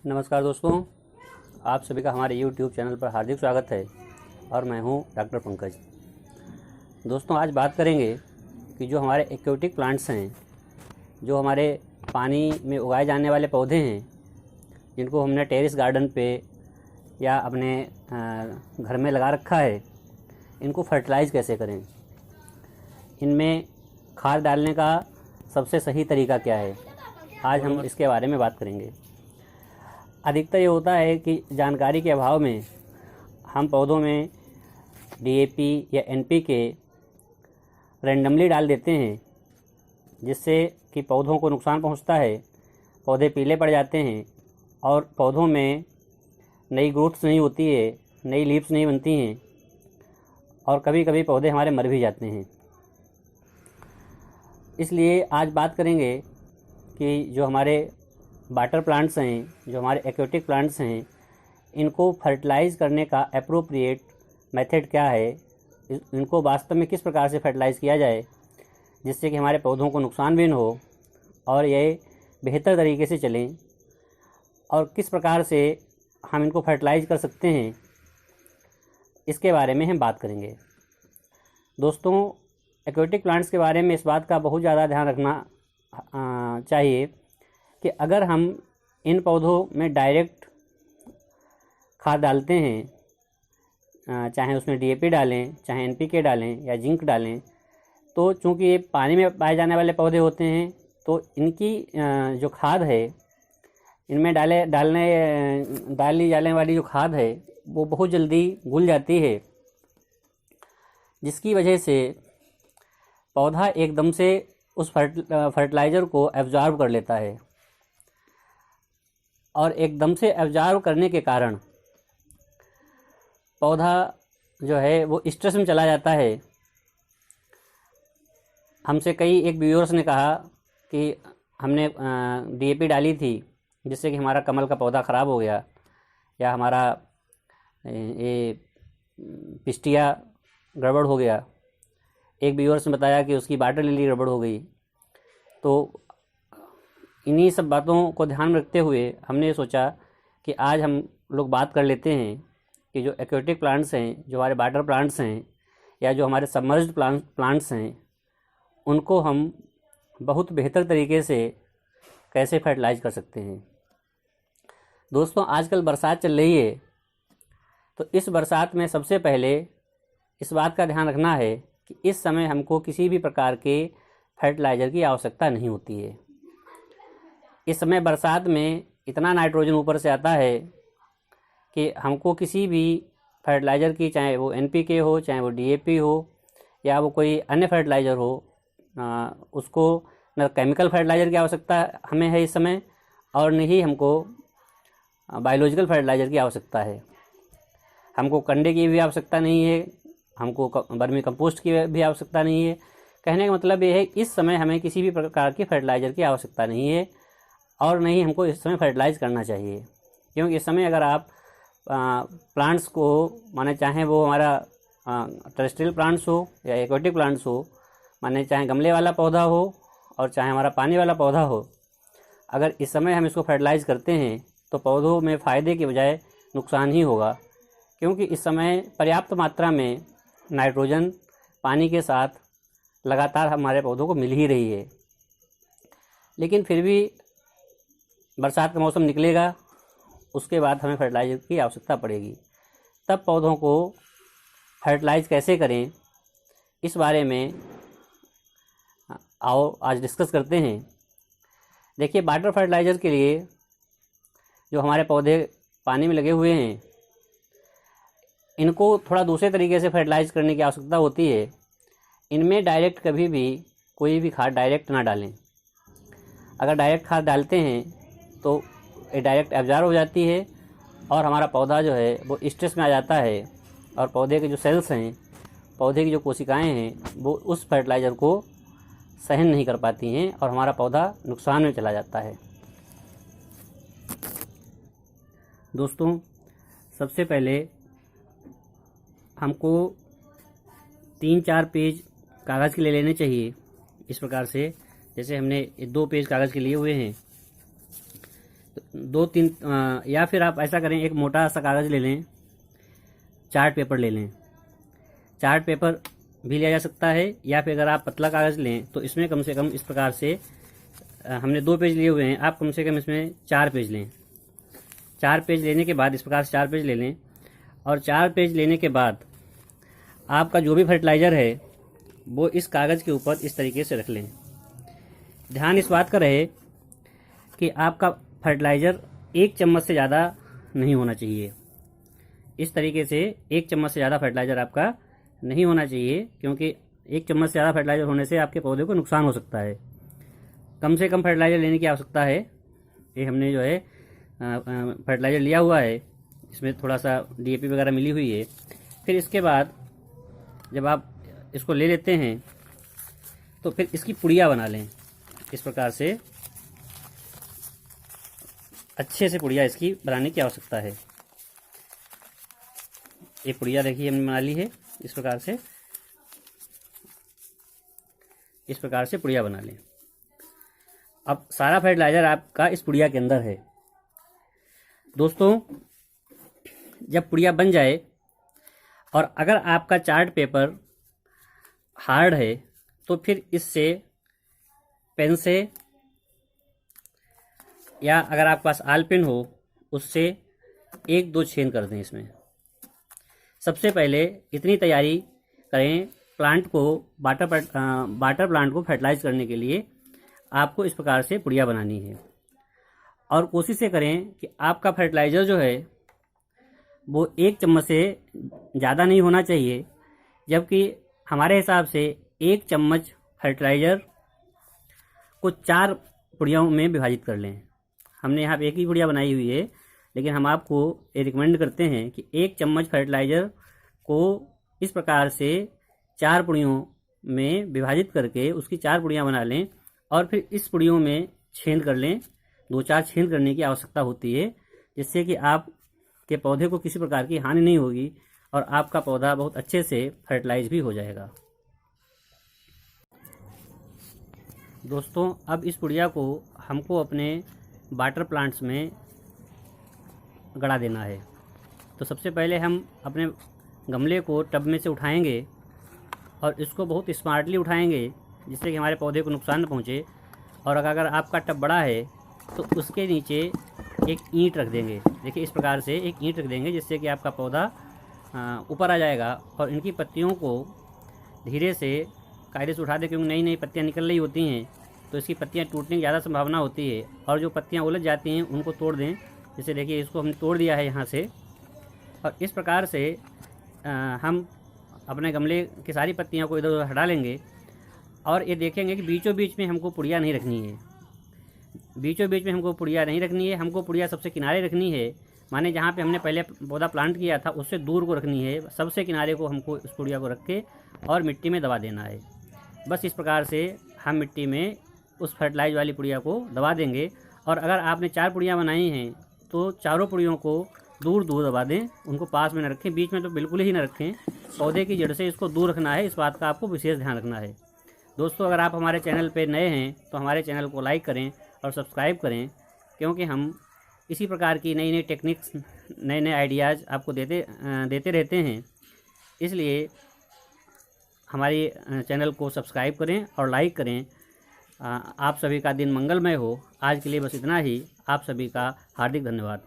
नमस्कार दोस्तों, आप सभी का हमारे YouTube चैनल पर हार्दिक स्वागत है और मैं हूं डॉक्टर पंकज। दोस्तों, आज बात करेंगे कि जो हमारे एक्वेटिक प्लांट्स हैं, जो हमारे पानी में उगाए जाने वाले पौधे हैं, जिनको हमने टेरेस गार्डन पे या अपने घर में लगा रखा है, इनको फर्टिलाइज़ कैसे करें। इनमें खाद डालने का सबसे सही तरीका क्या है, आज हम इसके बारे में बात करेंगे। अधिकतर ये होता है कि जानकारी के अभाव में हम पौधों में DAP या NPK रैंडमली डाल देते हैं, जिससे कि पौधों को नुकसान पहुंचता है। पौधे पीले पड़ जाते हैं और पौधों में नई ग्रोथ्स नहीं होती है, नई लीव्स नहीं बनती हैं और कभी कभी पौधे हमारे मर भी जाते हैं। इसलिए आज बात करेंगे कि जो हमारे वाटर प्लांट्स हैं, जो हमारे एक्वेटिक प्लांट्स हैं, इनको फर्टिलाइज़ करने का एप्रोप्रिएट मेथड क्या है, इनको वास्तव में किस प्रकार से फर्टिलाइज़ किया जाए जिससे कि हमारे पौधों को नुकसान भी न हो और ये बेहतर तरीके से चलें, और किस प्रकार से हम इनको फर्टिलाइज़ कर सकते हैं, इसके बारे में हम बात करेंगे। दोस्तों, एक्वेटिक प्लांट्स के बारे में इस बात का बहुत ज़्यादा ध्यान रखना चाहिए कि अगर हम इन पौधों में डायरेक्ट खाद डालते हैं, चाहे उसमें DAP डालें, चाहे NPK डालें या जिंक डालें, तो चूँकि ये पानी में पाए जाने वाले पौधे होते हैं, तो इनकी जो खाद है, इनमें डाली जाने वाली जो खाद है वो बहुत जल्दी घुल जाती है, जिसकी वजह से पौधा एकदम से उस फर्टिलाइज़र को एब्जॉर्ब कर लेता है और एकदम से एब्जॉर्ब करने के कारण पौधा जो है वो स्ट्रेस में चला जाता है। हमसे एक व्यूअर्स ने कहा कि हमने DAP डाली थी जिससे कि हमारा कमल का पौधा ख़राब हो गया, या हमारा ये पिस्टिया गड़बड़ हो गया। एक व्यूअर्स ने बताया कि उसकी वाटर लिली गड़बड़ हो गई। तो इन्हीं सब बातों को ध्यान में रखते हुए हमने सोचा कि आज हम लोग बात कर लेते हैं कि जो एक्वेटिक प्लांट्स हैं, जो हमारे वाटर प्लांट्स हैं या जो हमारे सबमर्ज्ड प्लांट्स हैं, उनको हम बहुत बेहतर तरीके से कैसे फर्टिलाइज कर सकते हैं। दोस्तों, आजकल बरसात चल रही है, तो इस बरसात में सबसे पहले इस बात का ध्यान रखना है कि इस समय हमको किसी भी प्रकार के फर्टिलाइज़र की आवश्यकता नहीं होती है। इस समय बरसात में इतना नाइट्रोजन ऊपर से आता है कि हमको किसी भी फर्टिलाइज़र की, चाहे वो NPK हो, चाहे वो DAP हो या वो कोई अन्य फर्टिलाइज़र हो, उसको न केमिकल फर्टिलाइज़र की आवश्यकता हमें है इस समय, और न ही हमको बायोलॉजिकल फर्टिलाइज़र की आवश्यकता है। हमको कंडे की भी आवश्यकता नहीं है, हमको वर्मी कंपोस्ट की भी आवश्यकता नहीं है। कहने का मतलब ये है, इस समय हमें किसी भी प्रकार की फर्टिलाइज़र की आवश्यकता नहीं है और नहीं हमको इस समय फर्टिलाइज़ करना चाहिए। क्योंकि इस समय अगर आप प्लांट्स को, माने चाहे वो हमारा टेरेस्ट्रियल प्लांट्स हो या एक्वेटिक प्लांट्स हो, माने चाहे गमले वाला पौधा हो और चाहे हमारा पानी वाला पौधा हो, अगर इस समय हम इसको फर्टिलाइज़ करते हैं तो पौधों में फ़ायदे के बजाय नुकसान ही होगा। क्योंकि इस समय पर्याप्त मात्रा में नाइट्रोजन पानी के साथ लगातार हमारे पौधों को मिल ही रही है। लेकिन फिर भी बरसात का मौसम निकलेगा, उसके बाद हमें फर्टिलाइज़र की आवश्यकता पड़ेगी। तब पौधों को फर्टिलाइज़ कैसे करें, इस बारे में आओ आज डिस्कस करते हैं। देखिए, वाटर फर्टिलाइज़र के लिए जो हमारे पौधे पानी में लगे हुए हैं, इनको थोड़ा दूसरे तरीके से फर्टिलाइज़ करने की आवश्यकता होती है। इनमें डायरेक्ट कभी भी कोई भी खाद डायरेक्ट ना डालें। अगर डायरेक्ट खाद डालते हैं तो ये डायरेक्ट एब्जॉर्ब हो जाती है और हमारा पौधा जो है वो स्ट्रेस में आ जाता है और पौधे के जो सेल्स हैं, पौधे की जो कोशिकाएं हैं, वो उस फर्टिलाइज़र को सहन नहीं कर पाती हैं और हमारा पौधा नुकसान में चला जाता है। दोस्तों, सबसे पहले हमको 3-4 पेज कागज़ के ले लेने चाहिए। इस प्रकार से, जैसे हमने 2 पेज कागज़ के लिए हुए हैं। दो तीन या फिर आप ऐसा करें, एक मोटा सा कागज़ ले लें, चार्ट पेपर ले लें। चार्ट पेपर भी लिया जा सकता है, या फिर अगर आप पतला कागज़ लें तो इसमें कम से कम इस प्रकार से हमने 2 पेज लिए हुए हैं, आप कम से कम इसमें 4 पेज लें। 4 पेज लेने के बाद इस प्रकार से 4 पेज ले लें, और 4 पेज लेने के बाद आपका जो भी फर्टिलाइज़र है वो इस कागज़ के ऊपर इस तरीके से रख लें। ध्यान इस बात का रहे कि आपका फर्टिलाइज़र 1 चम्मच से ज़्यादा नहीं होना चाहिए। इस तरीके से 1 चम्मच से ज़्यादा फर्टिलाइज़र आपका नहीं होना चाहिए, क्योंकि 1 चम्मच से ज़्यादा फर्टिलाइज़र होने से आपके पौधे को नुकसान हो सकता है। कम से कम फर्टिलाइज़र लेने की आवश्यकता है। ये हमने जो है फर्टिलाइज़र लिया हुआ है, इसमें थोड़ा सा DAP वगैरह मिली हुई है। फिर इसके बाद जब आप इसको ले लेते हैं तो फिर इसकी पुड़िया बना लें। इस प्रकार से अच्छे से पुड़िया इसकी बनाने की आवश्यकता है। ये पुड़िया देखिए हमने बना ली है। इस प्रकार से पुड़िया बना लें। अब सारा फर्टिलाइज़र आपका इस पुड़िया के अंदर है। दोस्तों, जब पुड़िया बन जाए और अगर आपका चार्ट पेपर हार्ड है तो फिर इससे पेन से, या अगर आपके पास आल पेन हो उससे 1-2 छेद कर दें इसमें। सबसे पहले इतनी तैयारी करें, प्लांट को वाटर प्लांट को फर्टिलाइज करने के लिए आपको इस प्रकार से पुड़िया बनानी है। और कोशिश ये करें कि आपका फर्टिलाइज़र जो है वो 1 चम्मच से ज़्यादा नहीं होना चाहिए, जबकि हमारे हिसाब से 1 चम्मच फर्टिलाइज़र को 4 पुड़ियों में विभाजित कर लें। हमने यहाँ पे एक ही पुड़िया बनाई हुई है, लेकिन हम आपको ये रिकमेंड करते हैं कि 1 चम्मच फर्टिलाइज़र को इस प्रकार से 4 पुड़ियों में विभाजित करके उसकी 4 पुड़ियाँ बना लें, और फिर इस पुड़ियों में छेद कर लें। 2-4 छेद करने की आवश्यकता होती है, जिससे कि आपके पौधे को किसी प्रकार की हानि नहीं होगी और आपका पौधा बहुत अच्छे से फर्टिलाइज भी हो जाएगा। दोस्तों, अब इस पुड़िया को हमको अपने वाटर प्लांट्स में गड़ा देना है। तो सबसे पहले हम अपने गमले को टब में से उठाएंगे और इसको बहुत स्मार्टली उठाएंगे, जिससे कि हमारे पौधे को नुकसान न पहुँचे। और अगर आपका टब बड़ा है तो उसके नीचे एक ईंट रख देंगे। देखिए, इस प्रकार से एक ईंट रख देंगे, जिससे कि आपका पौधा ऊपर आ जाएगा। और इनकी पत्तियों को धीरे से कायदे से उठा दें, क्योंकि नई नई पत्तियाँ निकल रही होती हैं, तो इसकी पत्तियाँ टूटने की ज़्यादा संभावना होती है। और जो पत्तियाँ उलझ जाती हैं उनको तोड़ दें। जैसे देखिए, इसको हमने तोड़ दिया है यहाँ से। और इस प्रकार से हम अपने गमले की सारी पत्तियों को इधर उधर हटा लेंगे। और ये देखेंगे कि बीचों बीच में हमको पुड़िया नहीं रखनी है। बीचों बीच में हमको पुड़िया नहीं रखनी है, हमको पुड़िया सबसे किनारे रखनी है। माने जहाँ पे हमने पहले पौधा प्लांट किया था उससे दूर को रखनी है। सबसे किनारे को हमको उस पुड़िया को रख के और मिट्टी में दबा देना है। बस इस प्रकार से हम मिट्टी में उस फर्टिलाइज वाली पुड़िया को दबा देंगे। और अगर आपने 4 पुड़ियाँ बनाई हैं तो चारों पुड़ियों को दूर दूर दबा दें, उनको पास में न रखें, बीच में तो बिल्कुल ही न रखें। पौधे की जड़ से इसको दूर रखना है, इस बात का आपको विशेष ध्यान रखना है। दोस्तों, अगर आप हमारे चैनल पर नए हैं तो हमारे चैनल को लाइक करें और सब्सक्राइब करें, क्योंकि हम इसी प्रकार की नई नई टेक्निक्स, नए नए आइडियाज़ आपको देते रहते हैं। इसलिए हमारी चैनल को सब्सक्राइब करें और लाइक करें। आप सभी का दिन मंगलमय हो। आज के लिए बस इतना ही। आप सभी का हार्दिक धन्यवाद।